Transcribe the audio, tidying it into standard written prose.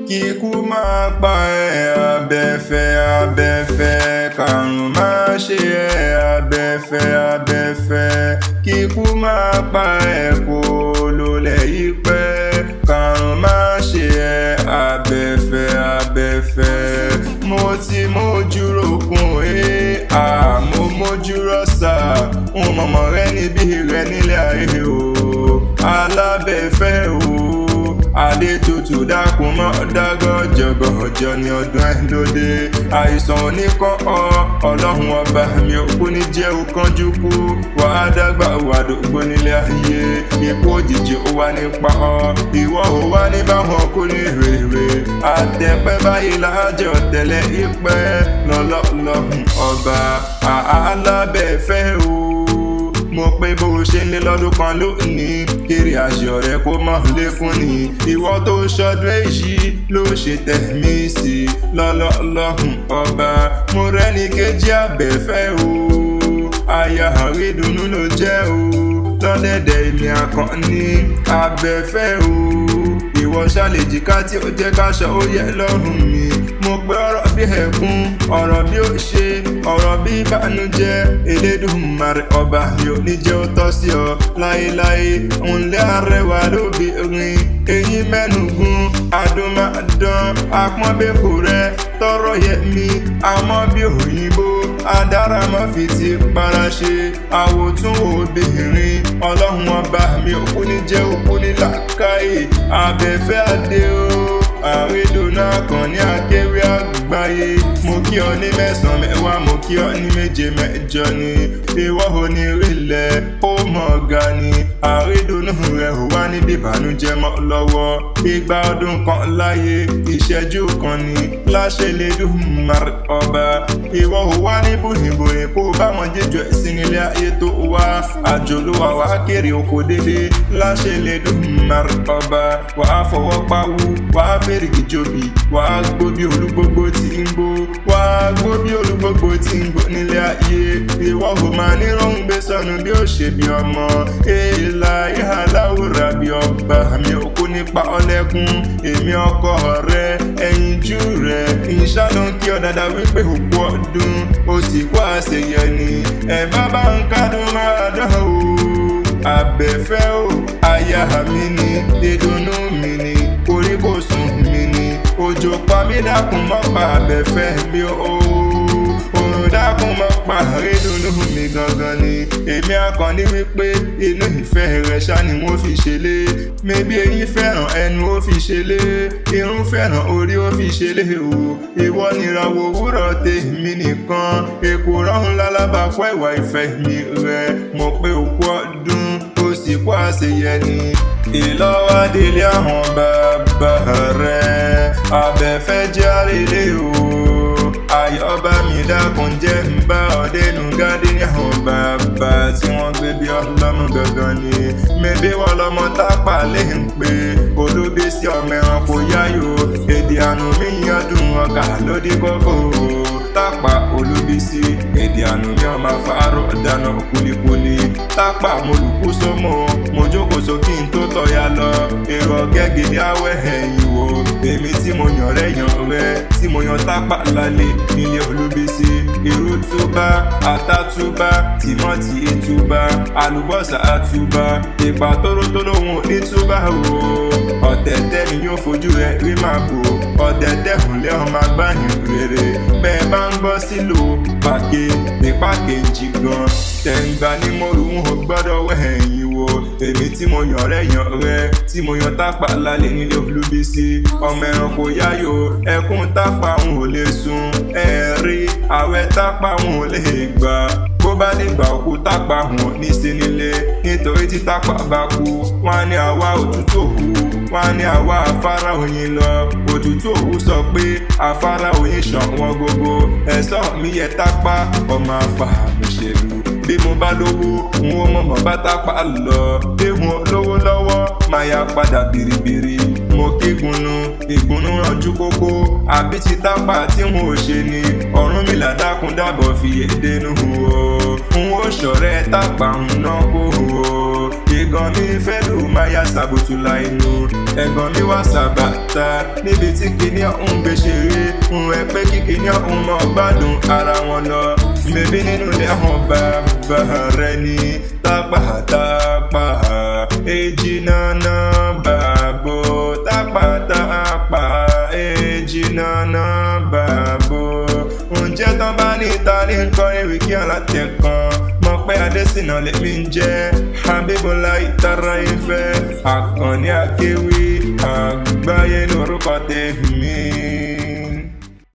kíkú máa pa ẹ́ abẹ́fẹ́ abẹ́fẹ́, kàrùn máa ṣe ẹ́ abẹ́fẹ́ abẹ́fẹ́, kíkú máa pa ẹ́ kó lólẹ̀ yìí pẹ́, kàrùn máa ṣe ẹ́ abẹ́fẹ́ abẹ́fẹ́. Mo ti mójú rokun mo mójú rọ́ṣà, n mọ̀mọ́ rẹ níbí rẹ nílẹ̀ ayé o, alábẹ́fẹ́ o. Adé tutù dákun mọ́ dágọ́jọgọ́jọ ní ọdún ẹ̀ lóde, àìsàn oníkan ọlọ́run ọba mi ò kú ní jẹ́ òkánjú kú, wàá dàgbà wà dògbò nílé ayé, ikú òjijì ó wá nípa ìwọ ò wá ní báwọn kú ní rèrè, àtẹ̀pẹ́ báyìí lájọ tẹ̀lé ìpẹ́ lọ́lọ́run ọba alábẹ́fẹ́ o. Mo pé bó ṣe ń lé lọ́dún kan lónìí, kiri àṣọ rẹ kó mọ̀ lékún ni, ìwọ tó ṣọdún èyí ló ṣe tẹ̀mí sí lọ́lọ́run ọba. Mo rẹ́ni kejì abẹ́fẹ́ o, aya àrídùnnú ló jẹ́ o, lọ́dẹ̀dẹ̀ èmi àkànní abẹ́fẹ́ o. Ìwọ ṣàlèjìká tí ó jẹ́ káṣọ ó yẹ lọ́rùn mi, mo pé ọ̀rọ̀ bí ẹkún, ọ̀rọ̀ bí ó ṣe, ọ̀rọ̀ bí ìbànújẹ́, Elédùmarè ọba mi ò ní jẹ́ ó tọ́ sí ọ láéláé. Ǹlẹ́ arẹwà lóbìnrin, eyín mẹ́nugún, adúmáadán, apọ́nbẹ́kù rẹ tọrọ yẹ mi, àmọ́ bí òyìnbó adáramọ́ fi ti para ṣe, àwòtún obìnrin, ọlọ́run ọba mi ò kú ní jẹ́ òkú ní làákàyè, abẹ́fẹ́ adé o. Àrídùnnú Àkànní akéwì àgbáyé, mo kí ọ ní mẹ́sàn-án mẹ́wàá, mo kí ọ ní méje mẹ́jọ ni, ìwọ ò ní rílẹ̀ ó mọ̀ ga ni, àrídùnnú rẹ̀ ò wá níbi ìbànújẹ́ mọ́ lọ́wọ́, igba ọdún kan láyé ìṣẹ́jú kan ni, láṣẹ Elédùmarè ọba. Ìwọ ò wá ní bùnìbùnì kó bá wọn jíjọ ẹ̀sìn nílé ayé tó wá, àjòlúwa wá kéré oko délé, láṣẹ Elédùmarè ọba. Wàá fọwọ́ pawú, wàá fèrèkì jòbì, wàá gbó bí olúgbógbó tí ń gbó, wàá gbó bí olúgbógbó tí ń gbó nílé ayé. Ìwọ ò máa ní rọ́hùn gbé sọnù bí ó ṣe bí ọmọ, èèlà ìhàláwòrà bí ọba mi ò kú nípa ọlẹ́kùn, èmi ọkọ rẹ ẹyinjú rẹ ìṣàlọ́ kí ọ dáadáa wípé òkú ọdún ó sì kó àṣeyẹ ni, ẹ̀ bá bá ń kádùn máa dán o. Abẹ́fẹ́ o, aya mi ni, ìdùnnú mi ni, oríkòsùn mi ni, òjò pa mí dákun mọ́ pa abẹ́fẹ́ mi o, òrùn dákun mọ́ pa àrídùnnú mi gangan ni. Èmi Àkànní wípé inú ìfẹ́ rẹ̀ ṣá ni wọ́n fi ṣẹlé, mébí eyín fẹ́ràn ẹnu ó fi ṣẹlé, irun fẹ́ràn orí ó fi ṣẹlé o. Ìwọ nìràwọ̀ òwúrọ̀ tèmi nìkan, èkó rọ́hùn lálábàápọ̀ ìwà ìfẹ́ mi rẹ̀, mo pé òkú ọdún ó sì kó àṣeyẹ ni. Ìlọ́wádìílé àwọn bàbá rẹ̀, abẹ́fẹ́ jẹ́ àrèlé o. Ayọ̀bá mi dákun jẹ́ ń bá ọdẹ́nu gádé ní àwọn bàbá tí wọ́n gbé bí ọlọ́mọ gangan ni. Mébí wọ́n lọ́mọ tápà lè ń pè, olóbi sí ọmọ ẹranko yáyò, èdè àánú mi yọdún ọkà lódì kókó. Tápà olúbísí, èdè àánú mi ọmọ afárò dáná kúlíkúlí. Tápà mo lùkú sómò, mo jókòó sókè ń tó tọ̀yà lọ, èrò gẹ́gẹ́ ní àwẹ̀ ẹ̀yìn wò. Èmi tí mo yàn rẹ̀ yàn rẹ̀, tí mo yan tápà lálẹ́ nílé olúbísí. Irú túbá, ata túbá, tìmọ́tì ìtúbá, àlùbọ́sà àtúbá, ìpà tórótóró wọn ní túbá o. Ọ̀tẹ̀tẹ̀ ni yóò fojú rẹ̀ rí máa bò, ọ̀tẹ̀tẹ̀ hùlẹ̀ ọmọ agbáyìn rere. Bẹ́ẹ̀ bá ń gbọ́ sílò pàké nípa kejì gan, tẹ̀ǹgbà ni mo rù wọn gbọ́dọ̀ wẹ̀yìn wò. Èmi tí mo yàn rẹ̀ yàn rẹ̀, tí mo yan tápà lálẹ́ nílé olúbísí. Ọmọ ẹranko yáyò, ẹkún tápà ń ò lè sùn, ẹ̀rí àwẹ̀ tápà ń ò lè gbà. Bó bá lè gbà òkú tápà hàn ní sí nílé, nítorí tí tápà bá kú, wọ́n á ní àwa òtútù òkú, wọ́n á ní àwa afárá oyin lọ. Òtútù òkú sọ pé afárá oyin ṣàn wọ́n gógó, ẹ̀sọ́ mi yẹ tápà ọmọ afá mi ṣèlú. Bí mo bá lówó, n ó mọ̀mọ́ bá tápà lọ, bí wọn lówó lọ́wọ́ máa yá padà bìrìbìrì. Mo kí ìgbónú rànjú kókó, àbí ti tápà tí wọn ò ṣe ni, Ọ̀rúnmìlà dákun dábọ̀ fi èdè nù o. N ó ṣọ̀rẹ́ tápà ń ná kó o. ẹ̀gàn mi fẹ́ ló máa yá sàbòtú láìnú ẹ̀gàn mi wá sàbàtà níbi tí kìíní ọ̀hún gbé ṣeré ń ẹ pé kí kìíní ọ̀hún mọ̀ gbádùn ara wọn lọ bèbí nínú ilé àwọn bàbá rẹ ní tápàtápà èjì nànà bàbò tápàtápà èjì nànà bàbò ǹjẹ́ tán bá ní ta ní nǹkan ewì kí alátẹ̀kan mọ̀ pé Adésínà lèmi ń jẹ́ Habibullah Ìtara Ìfẹ́ Àkànní Akéwì àgbáyé lórúkọ tèmi.